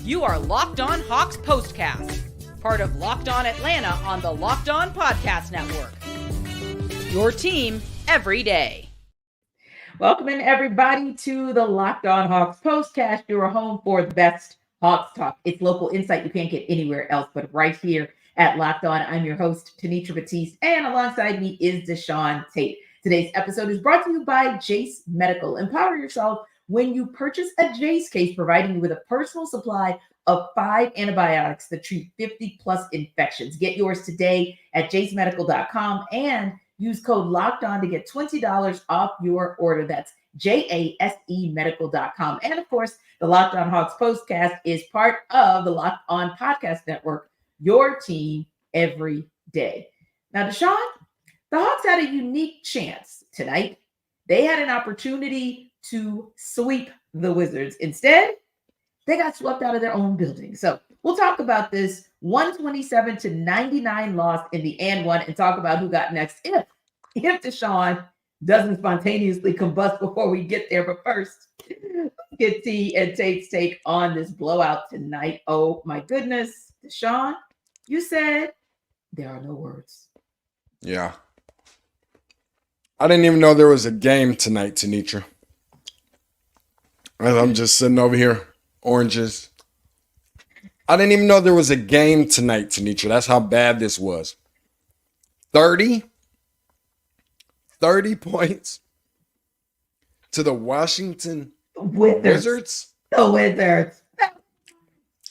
You are Locked On Hawks Postcast, part of Locked On Atlanta on the Locked On Podcast Network. Your team every day. Welcome in, everybody, to the Locked On Hawks Postcast, your home for the best Hawks talk. It's local insight you can't get anywhere else but right here at Locked On. I'm your host, Tenitra, Batiste, and alongside me is DeShaun, Tate. Today's episode is brought to you by Jace Medical. Empower yourself when you purchase a Jace case, providing you with a personal supply of 5 antibiotics that treat 50 plus infections. Get yours today at jacemedical.com and use code LOCKEDON to get $20 off your order. That's JASEmedical.com. And of course, the Locked On Hawks Postcast is part of the Locked On Podcast Network, your team every day. Now, DeShaun, the Hawks had a unique chance tonight. They had an opportunity to sweep the Wizards. Instead, they got swept out of their own building. So we'll talk about this 127-99 loss in the and one and talk about who got next if DeShaun doesn't spontaneously combust before we get there. But first, let's get T and Tate's take on this blowout tonight. Oh my goodness. DeShaun, you said there are no words. Yeah. I didn't even know there was a game tonight, Tenitra. I'm just sitting over here, oranges. I didn't even know there was a game tonight, Tenitra. That's how bad this was. 30 points to the Washington Wizards. The Wizards.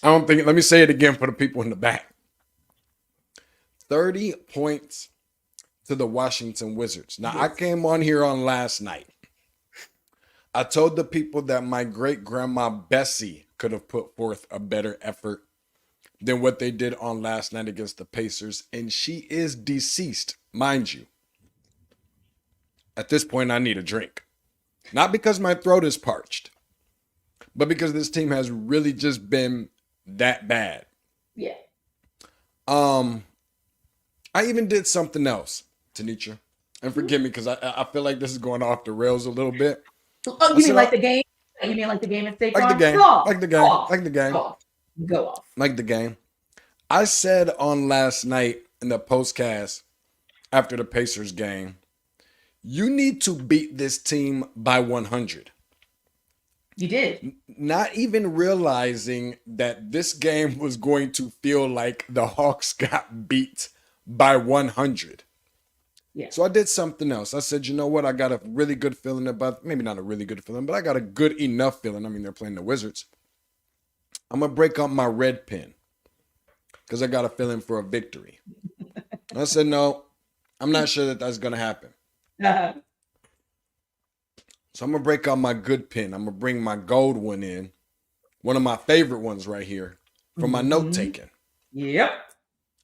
Let me say it again for the people in the back. 30 points to the Washington Wizards. Now, I came on here on last night. I told the people that my great-grandma Bessie could have put forth a better effort than what they did on last night against the Pacers, and she is deceased, mind you. At this point, I need a drink. Not because my throat is parched, but because this team has really just been that bad. Yeah. I even did something else, Tenitra. And forgive me, because I feel like this is going off the rails a little bit. Oh, you mean like the game? You mean like the game at State Farm? Like the game. Like the game. Like the game. Go off. Like the game. I said on last night in the postcast after the Pacers game, you need to beat this team by 100. You did. Not even realizing that this game was going to feel like the Hawks got beat by 100. Yeah. So I did something else. I said, you know what? I got a really good feeling about, maybe not a really good feeling, but I got a good enough feeling. I mean, they're playing the Wizards. I'm going to break up my red pen because I got a feeling for a victory. I said, no, I'm not sure that that's going to happen. Uh-huh. So I'm going to break out my good pen. I'm going to bring my gold one in. One of my favorite ones right here for my note taking. Yep.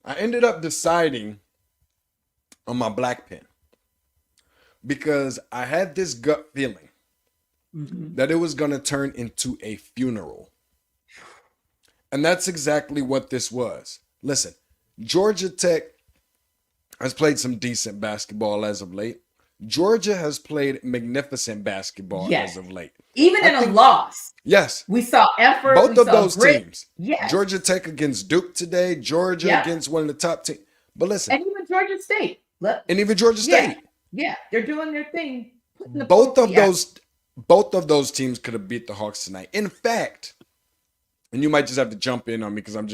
I ended up deciding on my black pen because I had this gut feeling that it was going to turn into a funeral. And that's exactly what this was. Listen, Georgia Tech has played some decent basketball as of late. Georgia has played magnificent basketball as of late. Even in a loss. Yes. We saw effort. Both of those teams. Yes. Georgia Tech against Duke today. Georgia against one of the top teams. But listen. And even Georgia State. And even Georgia State. Yeah. They're doing their thing. Both of those teams could have beat the Hawks tonight. In fact, and you might just have to jump in on me because I'm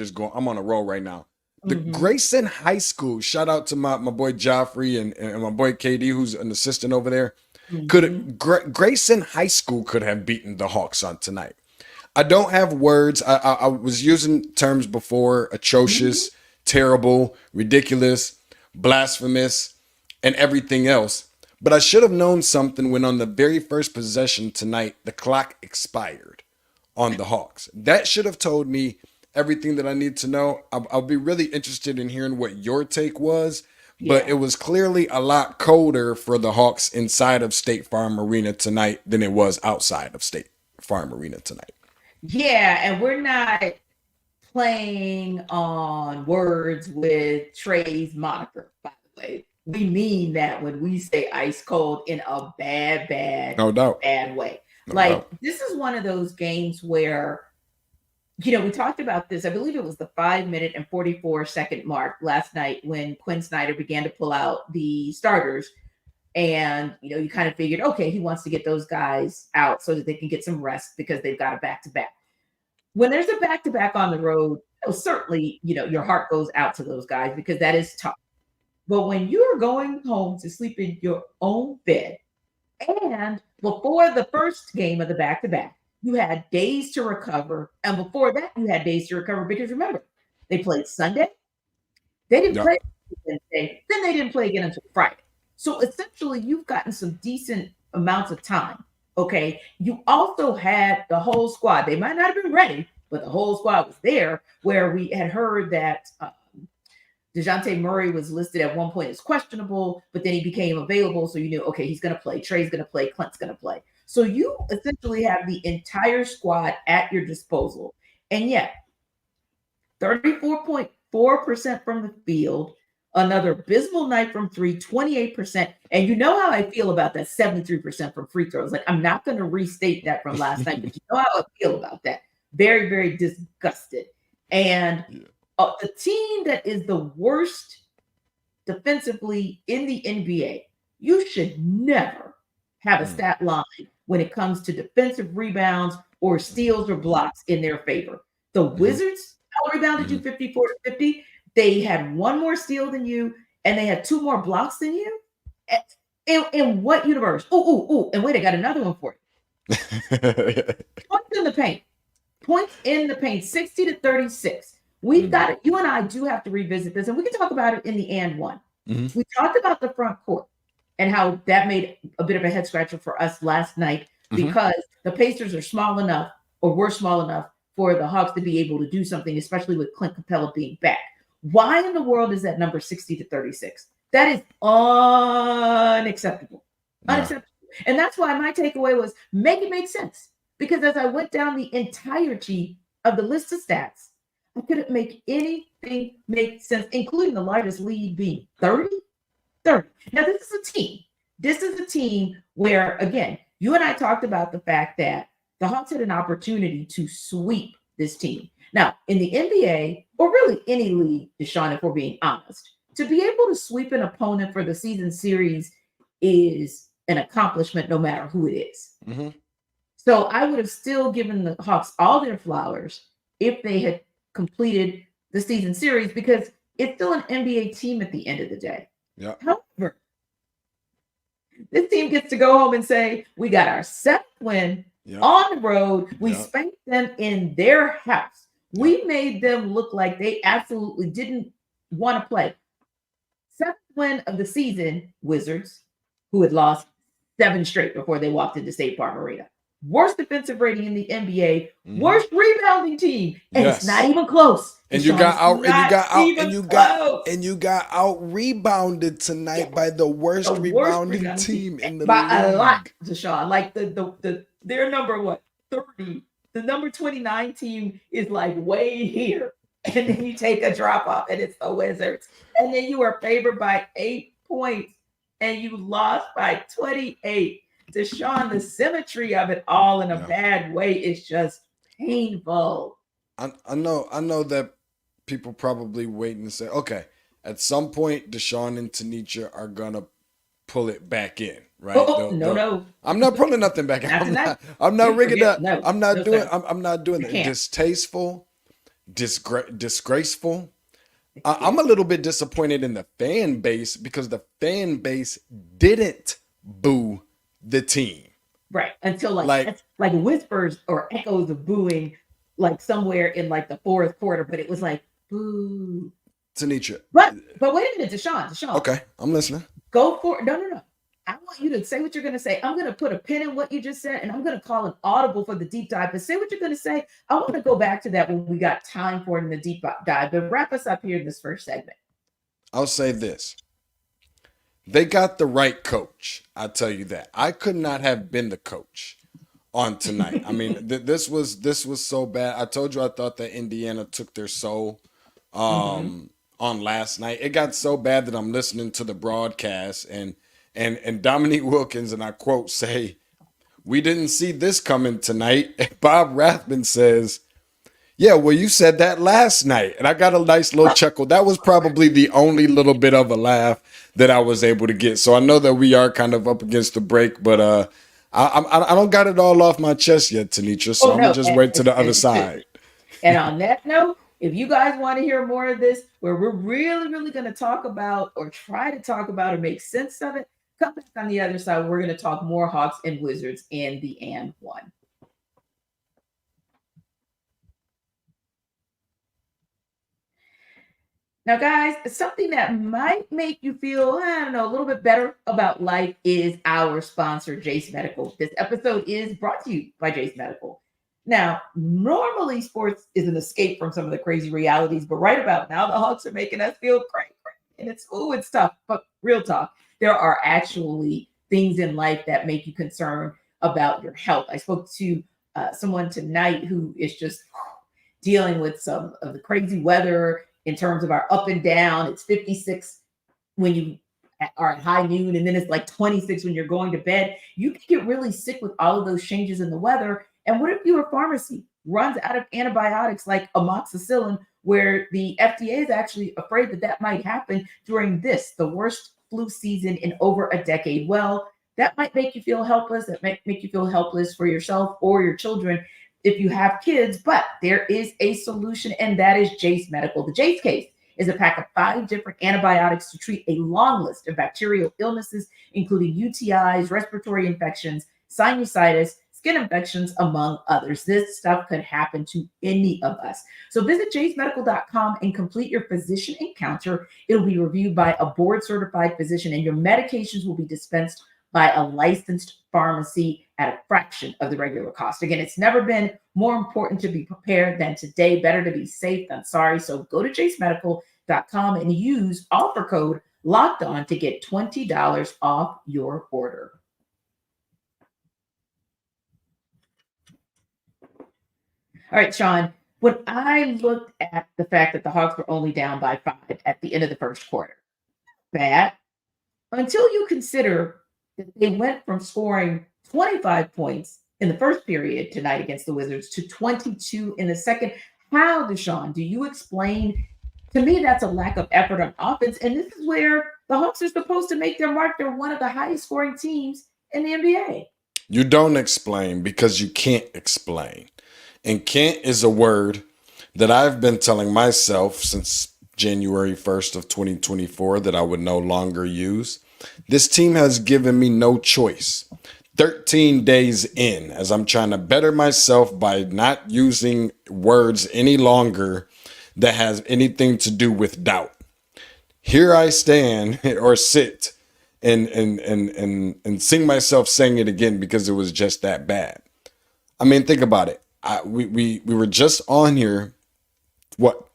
on a roll right now. The Grayson High School, shout out to my boy Joffrey and my boy KD, who's an assistant over there. Grayson High School could have beaten the Hawks on tonight. I don't have words. I was using terms before: atrocious, terrible, ridiculous, blasphemous, and everything else. But I should have known something when on the very first possession tonight, the clock expired on the Hawks. That should have told me everything that I need to know. I'll be really interested in hearing what your take was, but it was clearly a lot colder for the Hawks inside of State Farm Arena tonight than it was outside of State Farm Arena tonight. Yeah, and we're not playing on words with Trey's moniker, by the way. We mean that when we say ice cold in a bad, no doubt, bad way. No doubt. This is one of those games where we talked about this. I believe it was the 5 minute and 44-second mark last night when Quinn Snyder began to pull out the starters. And, you kind of figured, okay, he wants to get those guys out so that they can get some rest because they've got a back-to-back. When there's a back-to-back on the road, certainly, your heart goes out to those guys because that is tough. But when you're going home to sleep in your own bed, and before the first game of the back-to-back, you had days to recover. And before that, you had days to recover because remember, they played Sunday. They didn't play Wednesday. Then they didn't play again until Friday. So essentially, you've gotten some decent amounts of time. Okay. You also had the whole squad. They might not have been ready, but the whole squad was there, where we had heard that DeJounte Murray was listed at one point as questionable, but then he became available. So you knew, okay, he's going to play. Trey's going to play. Clint's going to play. So you essentially have the entire squad at your disposal. And yet, 34.4% from the field, another abysmal night from three, 28%. And you know how I feel about that 73% from free throws. Like, I'm not going to restate that from last night, but you know how I feel about that. Very, very disgusted. And the team that is the worst defensively in the NBA, you should never have a stat line when it comes to defensive rebounds or steals or blocks in their favor. The Wizards out-rebounded you 54-50. They had one more steal than you, and they had two more blocks than you. In what universe? Oh, and wait, I got another one for you. Points in the paint. Points in the paint, 60-36. We've got it. You and I do have to revisit this, and we can talk about it in the and one. We talked about the front court and how that made a bit of a head scratcher for us last night because the Pacers are small enough, or were small enough, for the Hawks to be able to do something, especially with Clint Capella being back. Why in the world is that number 60-36? That is unacceptable. Unacceptable. And that's why my takeaway was make it make sense. Because as I went down the entirety of the list of stats, I couldn't make anything make sense, including the largest lead being 30. Now, this is a team. This is a team where, again, you and I talked about the fact that the Hawks had an opportunity to sweep this team. Now, in the NBA, or really any league, DeShaun, if we're being honest, to be able to sweep an opponent for the season series is an accomplishment no matter who it is. So I would have still given the Hawks all their flowers if they had completed the season series, because it's still an NBA team at the end of the day. However, this team gets to go home and say, we got our 7th win on the road. We spanked them in their house. We made them look like they absolutely didn't want to play. 7th win of the season, Wizards, who had lost 7 straight before they walked into State Farm Arena. Worst defensive rating in the NBA, worst rebounding team, and it's not even close. And you got out rebounded tonight by the worst rebounding team in the league. A lot, DeShaun. Like their number 30. The number 29 team is like way here. And then you take a drop off and it's the Wizards. And then you are favored by 8 points and you lost by 28. DeShaun, the symmetry of it all in a bad way is just painful. I know that people probably waiting to say, okay, at some point DeShaun and Tenitra are gonna pull it back in, right? No. I'm not pulling nothing back in. I'm not rigging up. I'm not doing that. Distasteful, disgraceful. I'm a little bit disappointed in the fan base because the fan base didn't boo the team. Right. Until like whispers or echoes of booing like somewhere in like the 4th quarter, but it was like boo. Tenitra. But wait a minute, DeShaun. Okay, I'm listening. Go for it. No. I want you to say what you're going to say. I'm going to put a pin in what you just said, and I'm going to call an audible for the deep dive. But say what you're going to say. I want to go back to that when we got time for it in the deep dive. But wrap us up here in this first segment. I'll say this. They got the right coach. I'll tell you that. I could not have been the coach on tonight. I mean, this was so bad. I told you I thought that Indiana took their soul on last night. It got so bad that I'm listening to the broadcast and Dominique Wilkins, and I quote, say, "We didn't see this coming tonight." And Bob Rathman says, Yeah, well, you said that last night, and I got a nice little chuckle. That was probably the only little bit of a laugh that I was able to get. So I know that we are kind of up against the break, but I don't got it all off my chest yet, Tenitra. So Oh I'm gonna no! just wait to the other side. And on that note, if you guys want to hear more of this, where we're really, really going to talk about or try to talk about or make sense of it, come back on the other side. We're going to talk more Hawks and Wizards in the and one. Now, guys, something that might make you feel, I don't know, a little bit better about life is our sponsor, Jace Medical. This episode is brought to you by Jace Medical. Now, normally sports is an escape from some of the crazy realities, but right about now, the Hawks are making us feel great. And it's tough, but real talk. There are actually things in life that make you concerned about your health. I spoke to someone tonight who is just dealing with some of the crazy weather in terms of our up and down. It's 56 when you are at high noon, and then it's like 26 when you're going to bed. You can get really sick with all of those changes in the weather. And what if your pharmacy runs out of antibiotics like amoxicillin, where the FDA is actually afraid that that might happen during the worst flu season in over a decade? Well, that might make you feel helpless. That might make you feel helpless for yourself or your children if you have kids, but there is a solution, and that is Jace Medical. The Jace case is a pack of 5 different antibiotics to treat a long list of bacterial illnesses, including UTIs, respiratory infections, sinusitis, skin infections, among others. This stuff could happen to any of us. So visit jacemedical.com and complete your physician encounter. It'll be reviewed by a board-certified physician, and your medications will be dispensed by a licensed pharmacy at a fraction of the regular cost. Again, it's never been more important to be prepared than today. Better to be safe than sorry. So go to jacemedical.com and use offer code LOCKEDON to get $20 off your order. All right, Sean, when I looked at the fact that the Hawks were only down by 5 at the end of the first quarter, bad, until you consider that they went from scoring 25 points in the first period tonight against the Wizards to 22 in the second. How, DeShaun, do you explain? To me, that's a lack of effort on offense. And this is where the Hawks are supposed to make their mark. They're one of the highest scoring teams in the NBA. You don't explain because you can't explain. And can't is a word that I've been telling myself since January 1st of 2024 that I would no longer use. This team has given me no choice. 13 days in, as I'm trying to better myself by not using words any longer that has anything to do with doubt. Here I stand or sit and sing myself saying it again because it was just that bad. I mean, think about it. We were just on here,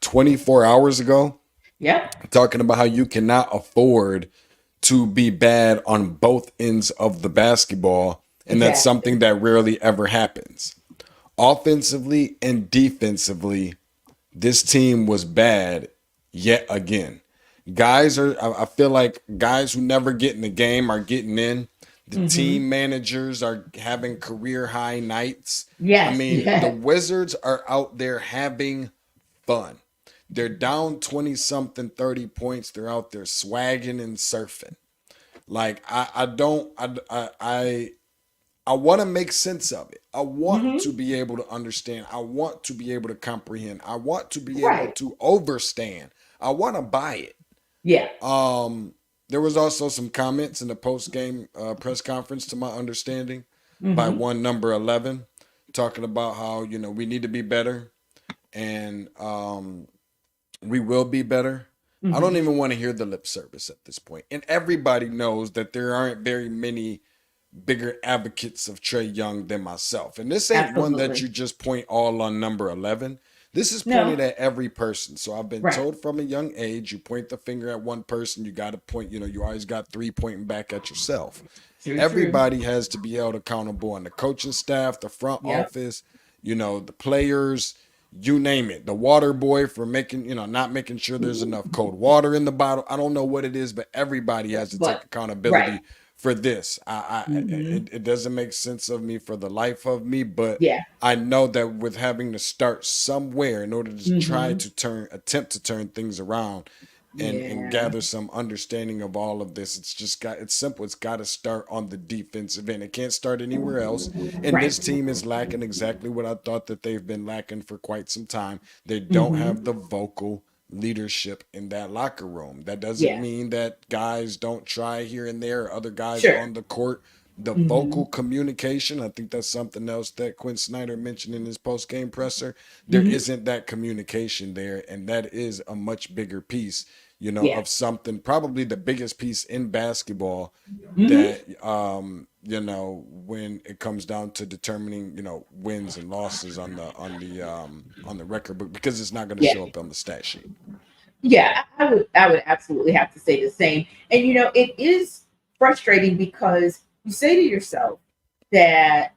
24 hours ago? Yeah. Talking about how you cannot afford to be bad on both ends of the basketball. And that's something that rarely ever happens. Offensively and defensively, this team was bad yet again. I feel like guys who never get in the game are getting in. The team managers are having career high nights. Yes. I mean, the Wizards are out there having fun. They're down 20-something, 30 points. They're out there swagging and surfing. Like, I want to make sense of it. I want to be able to understand. I want to be able to comprehend. I want to be able to overstand. I want to buy it. Yeah. There was also some comments in the post-game press conference, to my understanding, by one number 11, talking about how, we need to be better and we will be better. I don't even want to hear the lip service at this point. And everybody knows that there aren't very many bigger advocates of Trae Young than myself. And this ain't one that you just point all on number 11. This is pointed at every person. So I've been told from a young age, you point the finger at one person, you got to point, you always got 3 pointing back at yourself. Everybody has to be held accountable on the coaching staff, the front office, the players, you name it. The water boy for making, not making sure there's enough cold water in the bottle. I don't know what it is, but everybody has to take accountability for this. Mhm. It doesn't make sense of me for the life of me, but Yeah. I know that with having to start somewhere in order to try Mhm. to attempt to turn things around and Yeah. gather some understanding of all of this, it's simple. It's got to start on the defensive end. It can't start anywhere else. And Right. this team is lacking exactly what I thought that they've been lacking for quite some time. They don't Mhm. have the vocal leadership in that locker room. That doesn't Yeah. mean that guys don't try here and there, or other guys Sure. on the court. The vocal Mhm. communication, I think that's something else that Quinn Snyder mentioned in his post-game presser. There Mhm. isn't that communication there, and that is a much bigger piece, Yeah. of something, probably the biggest piece in basketball Mhm. that when it comes down to determining, wins and losses on the record book, because it's not going to Yeah. show up on the stat sheet. Yeah, I would absolutely have to say the same. And it is frustrating because you say to yourself that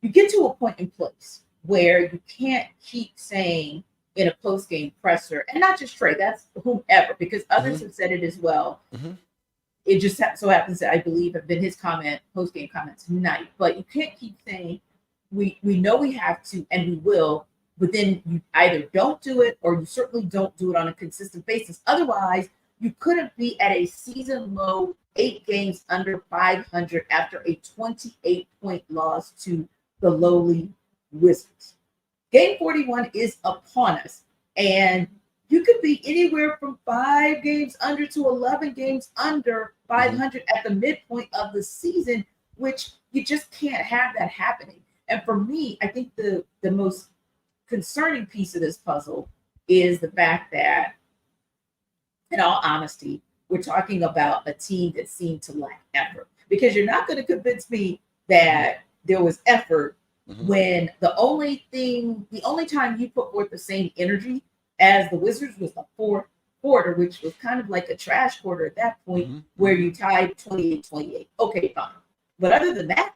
you get to a point in place where you can't keep saying in a post game presser, and not just Trey, that's whomever, because others Hmm. have said it as well. Hmm. It just so happens that I believe have been his post game comment tonight. But you can't keep saying we know we have to and we will, but then you either don't do it or you certainly don't do it on a consistent basis. Otherwise, you couldn't be at a season low 8 games under 500 after a 28-point loss to the lowly Wizards. Game 41 is upon us, and you could be anywhere from 5 games under to 11 games under Hmm. 500 at the midpoint of the season, which you just can't have that happening. And for me, I think the most concerning piece of this puzzle is the fact that, in all honesty, we're talking about a team that seemed to lack effort. Because you're not going to convince me Hmm. that there was effort Hmm. when the only time you put forth the same energy as the Wizards was the fourth quarter, which was kind of like a trash quarter at that point, Hmm. where Hmm. you tied 28-28. Okay, fine. But other than that,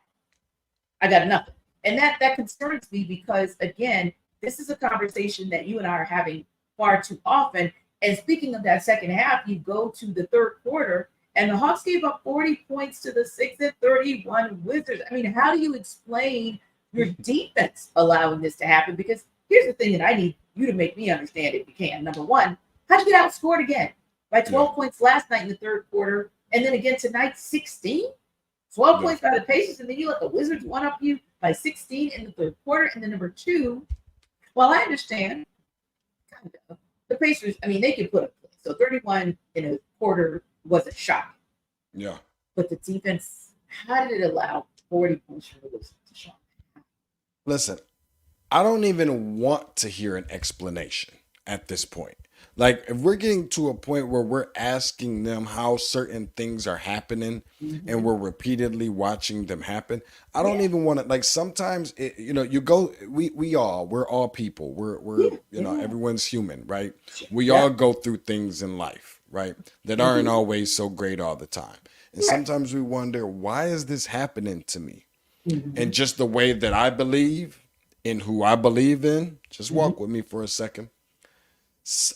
I got nothing. And that concerns me because, again, this is a conversation that you and I are having far too often. And speaking of that second half, you go to the third quarter and the Hawks gave up 40 points to the 6-31 Wizards. I mean, how do you explain your defense allowing this to happen? Because here's the thing that I need you to make me understand if you can. Number one, how'd you get outscored again? By Yeah. 12 points last night in the third quarter, and then again tonight, 16? 12 Yeah. points by the Pacers, and then you let the Wizards one up you by 16 in the third quarter. And then number two, while I understand kind of, the Pacers, I mean, they can put up points. So 31 in a quarter wasn't shocking. Yeah. But the defense, how did it allow 40 points for the Wizards to shock? Listen, I don't even want to hear an explanation at this point. Like, if we're getting to a point where we're asking them how certain things are happening and we're repeatedly watching them happen, I don't Yeah. even want to, like, sometimes we're all people. We're Yeah. everyone's human, right? We Yeah. all go through things in life, right? That aren't always so great all the time. And Right. sometimes we wonder, why is this happening to me? Mhm. And just the way that I believe in who I believe in, just Mhm. walk with me for a second.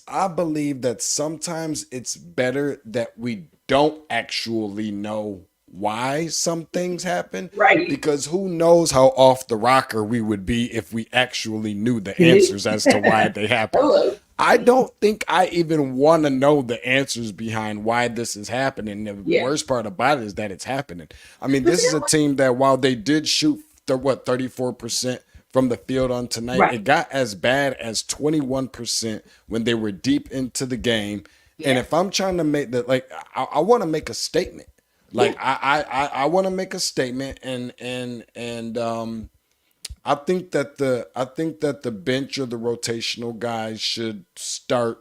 I believe that sometimes it's better that we don't actually know why some things happen, Right. because who knows how off the rocker we would be if we actually knew the answers as to why they happen. Hello. I don't think I even want to know the answers behind why this is happening. The Yeah. worst part about it is that it's happening. I mean, But this you is know a what? team that, while they did shoot 34% from the field on tonight, Right. it got as bad as 21% when they were deep into the game. And Yeah. if I'm trying to make that, like, I want to make a statement. Like, Yeah. I want to make a statement, and I think that the bench or the rotational guys should start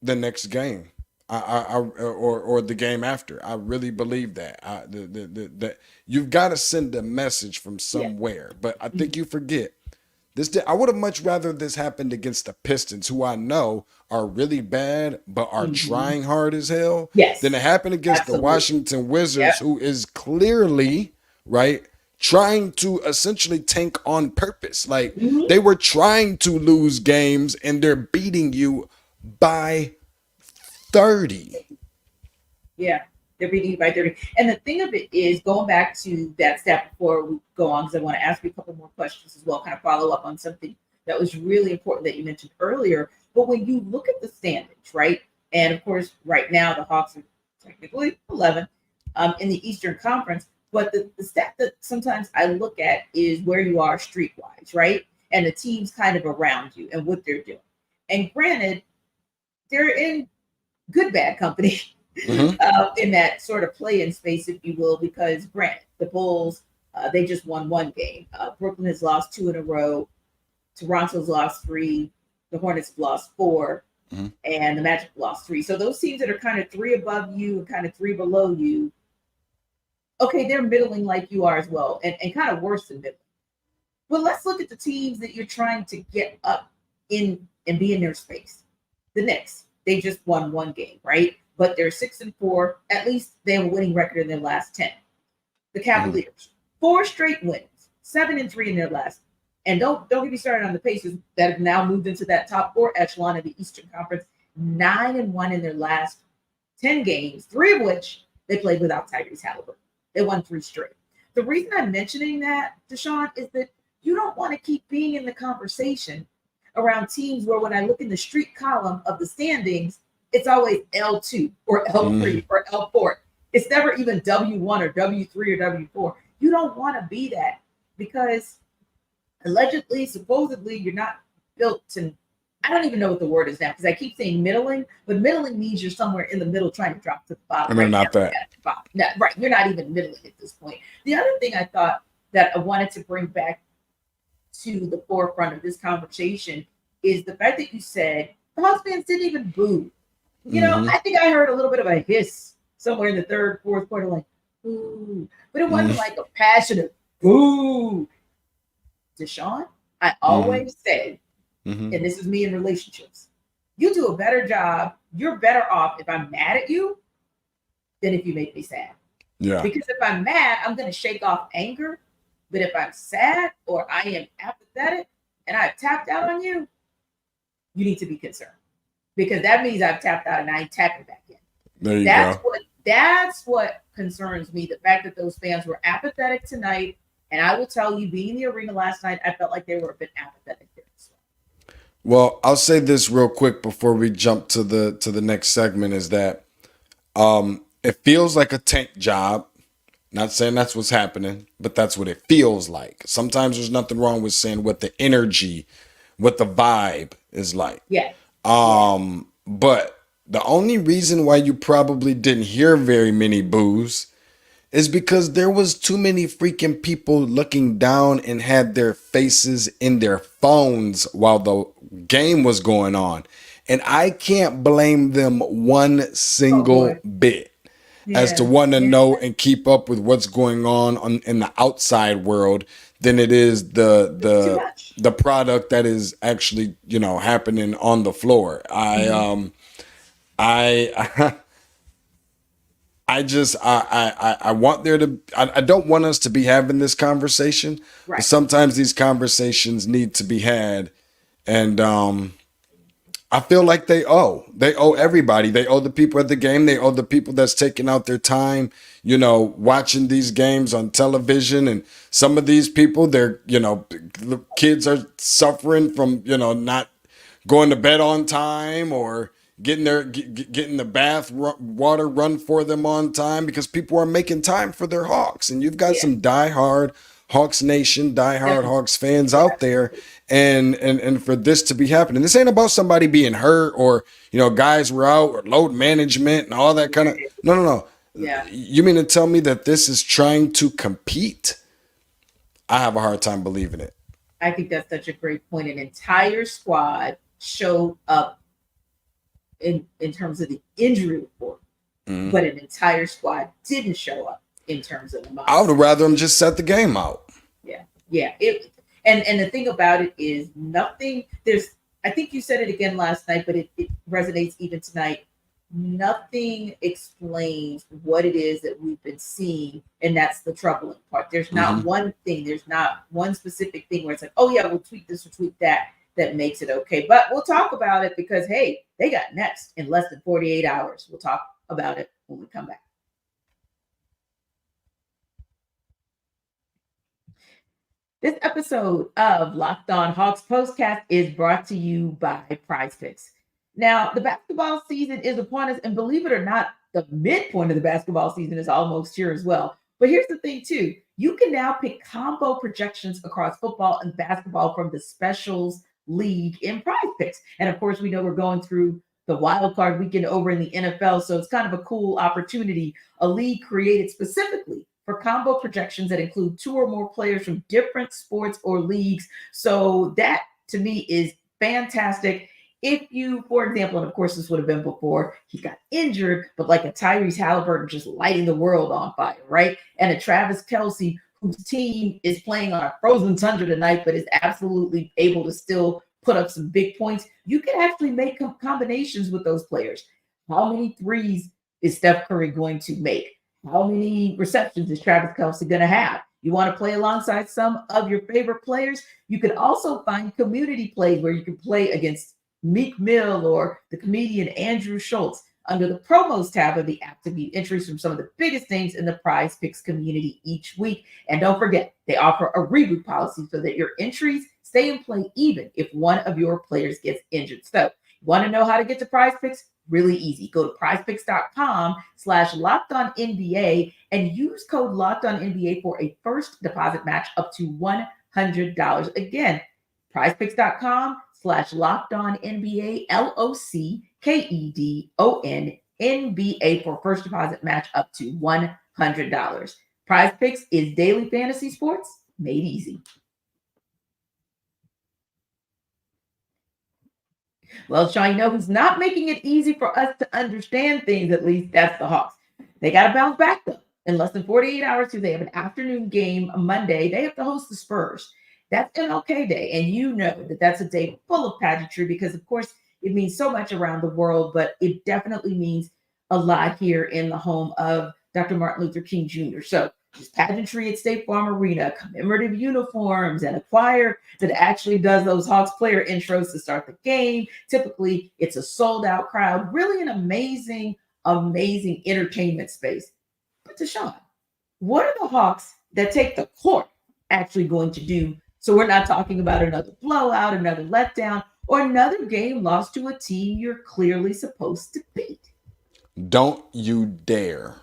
the next game, or the game after. I really believe that. That you've got to send a message from Yeah. somewhere. But I Mhm. think you forget this. I would have much rather this happened against the Pistons, who I know are really bad but are Mhm. trying hard as hell, Yes. than it happened against the Absolutely. Washington Yep. Wizards, who is clearly, right, trying to essentially tank on purpose. Like, Mhm. they were trying to lose games and they're beating you by 30. Yeah. They're beating you by 30. And the thing of it is, going back to that stat before we go on, because I want to ask you a couple more questions as well, kind of follow up on something that was really important that you mentioned earlier. But when you look at the standings, right? And of course, right now the Hawks are technically 11 in the Eastern Conference. But the stat that sometimes I look at is where you are street-wise, right? And the teams kind of around you and what they're doing. And granted, they're in good, bad company in that sort of play-in space, if you will, because granted, the Bulls, they just won one game. Brooklyn has lost 2 in a row. Toronto's lost 3. The Hornets have lost 4. And the Magic lost 3. So those teams that are kind of 3 above you and kind of 3 below you, okay, they're middling like you are as well, and kind of worse than middling. But let's look at the teams that you're trying to get up in and be in their space. The Knicks, they just won 1 game, right? But they're 6-4. At least they have a winning record in their last 10. The Cavaliers, 4 straight wins, 7-3 in their last. And don't get me started on the Pacers that have now moved into that top 4 echelon of the Eastern Conference, 9-1 in their last 10 games, 3 of which they played without Tyrese Halliburton. They won 3 straight. The reason I'm mentioning that, DeShaun, is that you don't want to keep being in the conversation around teams where when I look in the street column of the standings, it's always L2 or L3 or L4. It's never even W1 or W3 or W4. You don't want to be that because allegedly, supposedly, you're not built to, I don't even know what the word is now because I keep saying middling, but middling means you're somewhere in the middle trying to drop to the bottom. I mean, not that. No, right. You're not even middling at this point. The other thing I thought that I wanted to bring back to the forefront of this conversation is the fact that you said the Hawks fans didn't even boo. You know, I think I heard a little bit of a hiss somewhere in the third, fourth quarter, like, boo. But it wasn't like a passionate boo. DeShaun, I always said, and this is me in relationships, you do a better job, you're better off if I'm mad at you than if you make me sad. Yeah. Because if I'm mad, I'm going to shake off anger. But if I'm sad or I am apathetic and I've tapped out on you, you need to be concerned. Because that means I've tapped out and I ain't tapping back in. There you go. That's what concerns me. The fact that those fans were apathetic tonight. And I will tell you, being in the arena last night, I felt like they were a bit apathetic there. Well, I'll say this real quick before we jump to the next segment is that it feels like a tank job. Not saying that's what's happening, but that's what it feels like. Sometimes there's nothing wrong with saying what the energy, what the vibe is like. Yeah. But the only reason why you probably didn't hear very many boos is because there was too many freaking people looking down and had their faces in their phones while the game was going on. And I can't blame them one single bit as to want to know and keep up with what's going on in the outside world than it is the product that is actually, happening on the floor. I want there to, I don't want us to be having this conversation, right. But sometimes these conversations need to be had. And I feel like they owe everybody. They owe the people at the game. They owe the people that's taking out their time, watching these games on television. And some of these people, the kids are suffering from, not going to bed on time or getting the bath water run for them on time because people are making time for their Hawks. And you've got some diehard Hawks Nation, diehard Hawks fans out there. And for this to be happening, this ain't about somebody being hurt or, guys were out or load management and all that kind of, no. Yeah. You mean to tell me that this is trying to compete? I have a hard time believing it. I think that's such a great point. An entire squad showed up in terms of the injury report, but an entire squad didn't show up in terms of the mindset. I would rather them just set the game out. Yeah. And the thing about it is nothing. I think you said it again last night, but it resonates even tonight. Nothing explains what it is that we've been seeing, and that's the troubling part. There's not one thing. There's not one specific thing where it's like, oh yeah, we'll tweak this or tweak that makes it okay. But we'll talk about it because hey, they got next in less than 48 hours. We'll talk about it when we come back. This episode of Locked On Hawks Postcast is brought to you by PrizePicks. Now, the basketball season is upon us, and believe it or not, the midpoint of the basketball season is almost here as well. But here's the thing, too. You can now pick combo projections across football and basketball from the Specials League in PrizePicks. And of course, we know we're going through the wild card weekend over in the NFL, so it's kind of a cool opportunity. A league created specifically for combo projections that include 2 or more players from different sports or leagues. So that, to me, is fantastic. If you, for example, and of course this would have been before he got injured, but like a Tyrese Halliburton just lighting the world on fire, right? And a Travis Kelce whose team is playing on a frozen tundra tonight, but is absolutely able to still put up some big points. You can actually make combinations with those players. How many threes is Steph Curry going to make? How many receptions is Travis Kelce going to have? You want to play alongside some of your favorite players? You can also find community plays where you can play against Meek Mill or the comedian Andrew Schultz under the promos tab of the app to view entries from some of the biggest names in the PrizePicks community each week. And don't forget, they offer a reboot policy so that your entries stay in play even if one of your players gets injured. So, you want to know how to get to PrizePicks? Really easy. Go to prizepicks.com/LockedOnNBA and use code LockedOnNBA for a first deposit match up to $100. Again, prizepicks.com/LockedOnNBA, LockedOnNBA for first deposit match up to $100. PrizePicks is daily fantasy sports made easy. Well, Sean, you know who's not making it easy for us to understand things, at least? That's the Hawks. They got to bounce back, though. In less than 48 hours, they have an afternoon game Monday. They have to host the Spurs. That's MLK Day, and you know that that's a day full of pageantry because, of course, it means so much around the world, but it definitely means a lot here in the home of Dr. Martin Luther King Jr. So there's pageantry at State Farm Arena, commemorative uniforms, and a choir that actually does those Hawks player intros to start the game. Typically, it's a sold-out crowd. Really an amazing, amazing entertainment space. But DeShaun, what are the Hawks that take the court actually going to do so we're not talking about another blowout, another letdown, or another game lost to a team you're clearly supposed to beat? Don't you dare.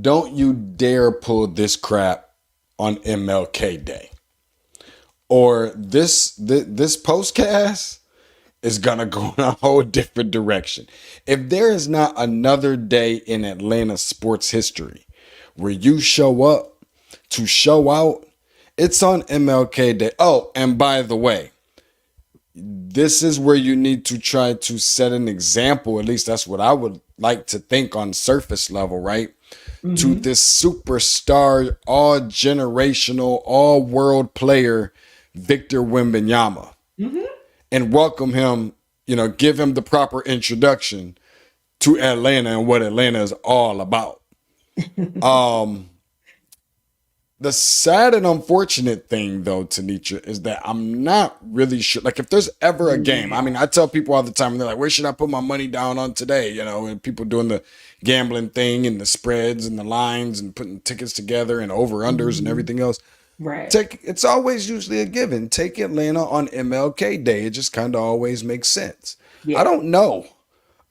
Don't you dare pull this crap on MLK Day. Or this postcast is going to go in a whole different direction. If there is not another day in Atlanta sports history where you show up to show out, it's on MLK Day. Oh, and by the way, this is where you need to try to set an example. At least that's what I would like to think on surface level, right? Mm-hmm. To this superstar, all generational, all world player, Victor Wembanyama, and welcome him, give him the proper introduction to Atlanta and what Atlanta is all about. The sad and unfortunate thing, though, Tenitra, is that I'm not really sure. Like, if there's ever a game, I mean, I tell people all the time, and they're like, where should I put my money down on today? And people doing the gambling thing and the spreads and the lines and putting tickets together and over-unders and everything else. Right. It's always usually a given. Take Atlanta on MLK Day. It just kind of always makes sense. Yeah. I don't know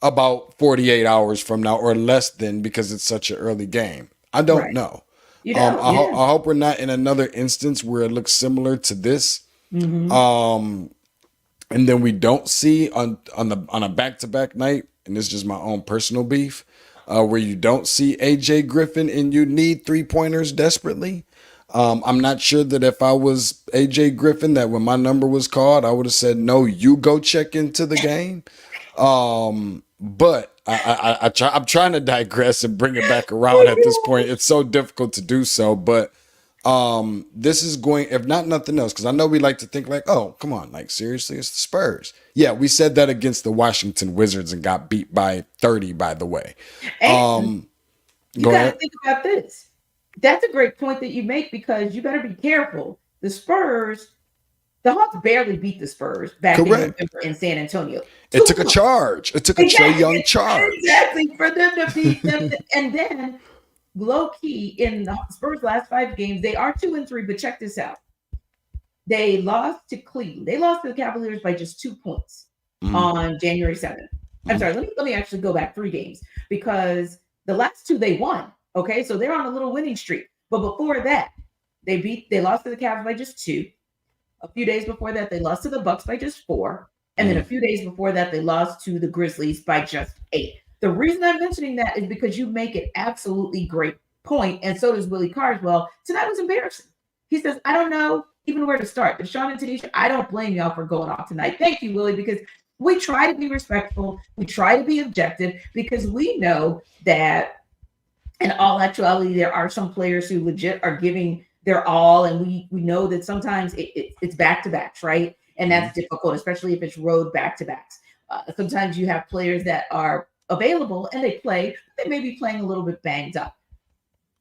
about 48 hours from now or less than because it's such an early game. I don't know. I hope we're not in another instance where it looks similar to this. And then we don't see on a back-to-back night, and this is just my own personal beef, where you don't see AJ Griffin and you need 3-pointers desperately. I'm not sure that if I was AJ Griffin, that when my number was called, I would have said, no, you go check into the game. But I'm trying to digress and bring it back around at this point. It's so difficult to do so, but this is going, if not nothing else, because I know we like to think like, oh, come on, like seriously, it's the Spurs. Yeah, we said that against the Washington Wizards and got beat by 30, by the way. And you got to think about this. That's a great point that you make because you better be careful. The Hawks barely beat the Spurs back in San Antonio. It took a charge. It took a Trae Young charge. Exactly, for them to beat them. And then low key in the Spurs' last 5 games, they are 2-3, but check this out. They lost to Cleveland. They lost to the Cavaliers by just 2 points on January 7th. I'm sorry, let me actually go back 3 games because the last 2 they won. Okay, so they're on a little winning streak. But before that, they lost to the Cavs by just 2. A few days before that, they lost to the Bucks by just 4. And then a few days before that, they lost to the Grizzlies by just 8. The reason I'm mentioning that is because you make an absolutely great point, and so does Willie Carswell. Tonight was embarrassing. He says, I don't know even where to start. DeShaun and Tenitra, I don't blame y'all for going off tonight. Thank you, Willie, because we try to be respectful. We try to be objective because we know that in all actuality, there are some players who legit are giving their all. And we know that sometimes it's back-to-backs, right? And that's difficult, especially if it's road back-to-backs. Sometimes you have players that are available and they play, but they may be playing a little bit banged up.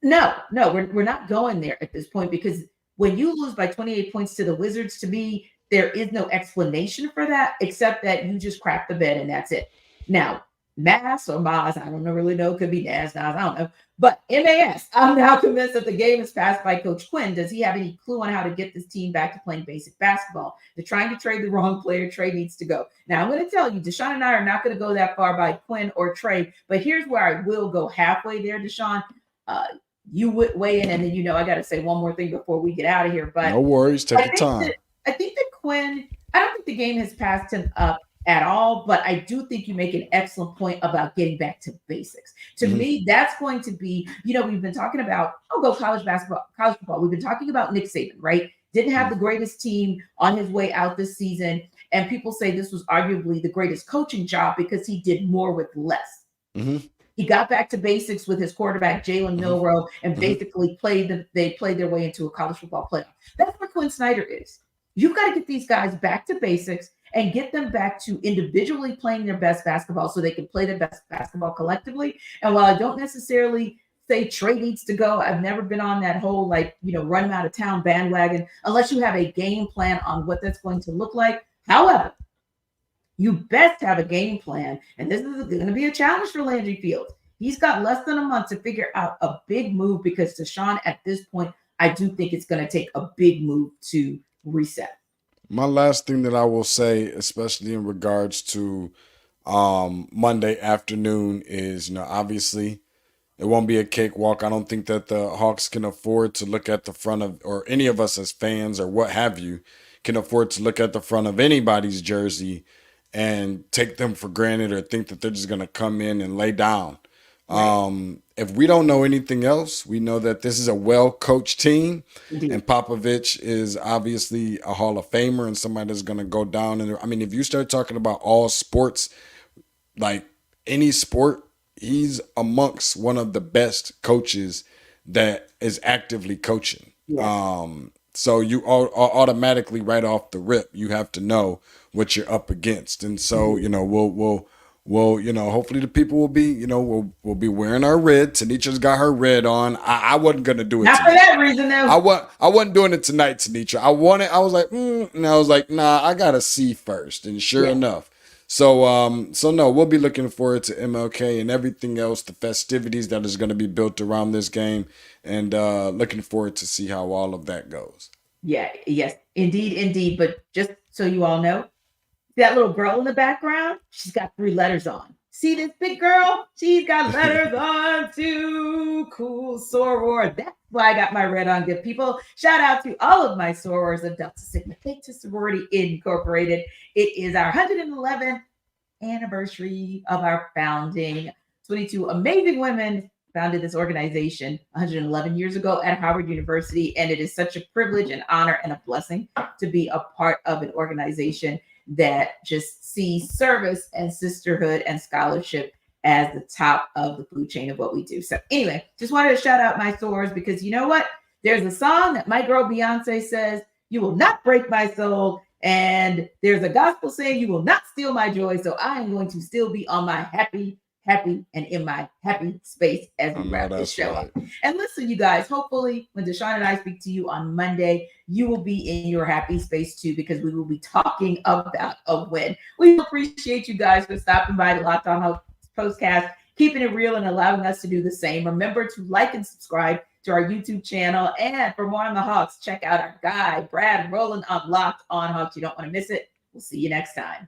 No, we're not going there at this point because when you lose by 28 points to the Wizards, to me, there is no explanation for that except that you just crapped the bed and that's it. Now, Mass or Maz, I don't really know. Could be Nas, I don't know. But MAS, I'm now convinced that the game is passed by Coach Quinn. Does he have any clue on how to get this team back to playing basic basketball? They're trying to trade the wrong player. Trey needs to go. Now, I'm going to tell you, DeShaun and I are not going to go that far by Quinn or Trey. But here's where I will go halfway there, DeShaun. You would weigh in, and then I got to say one more thing before we get out of here. But no worries, take your time. I think that Quinn, I don't think the game has passed him up at all, but I do think you make an excellent point about getting back to basics. To me, that's going to be, we've been talking about, college basketball, college football. We've been talking about Nick Saban, right? Didn't have the greatest team on his way out this season. And people say this was arguably the greatest coaching job because he did more with less. He got back to basics with his quarterback, Jalen Milroe, and basically they played their way into a college football playoff. That's where Quinn Snyder is. You've got to get these guys back to basics and get them back to individually playing their best basketball so they can play their best basketball collectively. And while I don't necessarily say Trey needs to go, I've never been on that whole, run him out of town bandwagon unless you have a game plan on what that's going to look like. However, you best have a game plan. And this is going to be a challenge for Landry Fields. He's got less than a month to figure out a big move because DeShaun, at this point, I do think it's going to take a big move to reset. My last thing that I will say, especially in regards to Monday afternoon, is, obviously it won't be a cakewalk. I don't think that the Hawks can afford to look at the front of, or any of us as fans or what have you, can afford to look at the front of anybody's jersey and take them for granted or think that they're just going to come in and lay down. If we don't know anything else, we know that this is a well-coached team. Indeed. And Popovich is obviously a Hall of Famer and somebody that's going to go down. And if you start talking about all sports, like any sport, he's amongst one of the best coaches that is actively coaching. Yes. So you automatically right off the rip, you have to know what you're up against. And so, we'll hopefully the people will be, we'll be wearing our red. Tanitra's got her red on. I wasn't going to do it. Not for that reason, though. I wasn't doing it tonight, Tenitra. I was like, and I was like, nah, I got to see first. And sure enough. So no, we'll be looking forward to MLK and everything else, the festivities that is going to be built around this game, and looking forward to see how all of that goes. Yeah, yes, indeed. But just so you all know, that little girl in the background, she's got 3 letters on. See this big girl? She's got letters on too. Cool soror. That's why I got my red on. Good people. Shout out to all of my sorors of Delta Sigma Theta Sorority Incorporated. It is our 111th anniversary of our founding. 22 amazing women founded this organization 111 years ago at Howard University. And it is such a privilege and honor and a blessing to be a part of an organization that just sees service and sisterhood and scholarship as the top of the food chain of what we do. So anyway, just wanted to shout out my sorors because you know what? There's a song that my girl Beyonce says, "You will not break my soul." And there's a gospel saying, "You will not steal my joy." So I am going to still be on my happy, and in my happy space as we wrap this show up. And listen, you guys, hopefully when DeShaun and I speak to you on Monday, you will be in your happy space too, because we will be talking about a win. We appreciate you guys for stopping by the Locked On Hawks Postcast. keeping it real and allowing us to do the same. Remember to like and subscribe to our YouTube channel. And for more on the Hawks, check out our guy, Brad Rowland on Locked On Hawks. You don't want to miss it. We'll see you next time.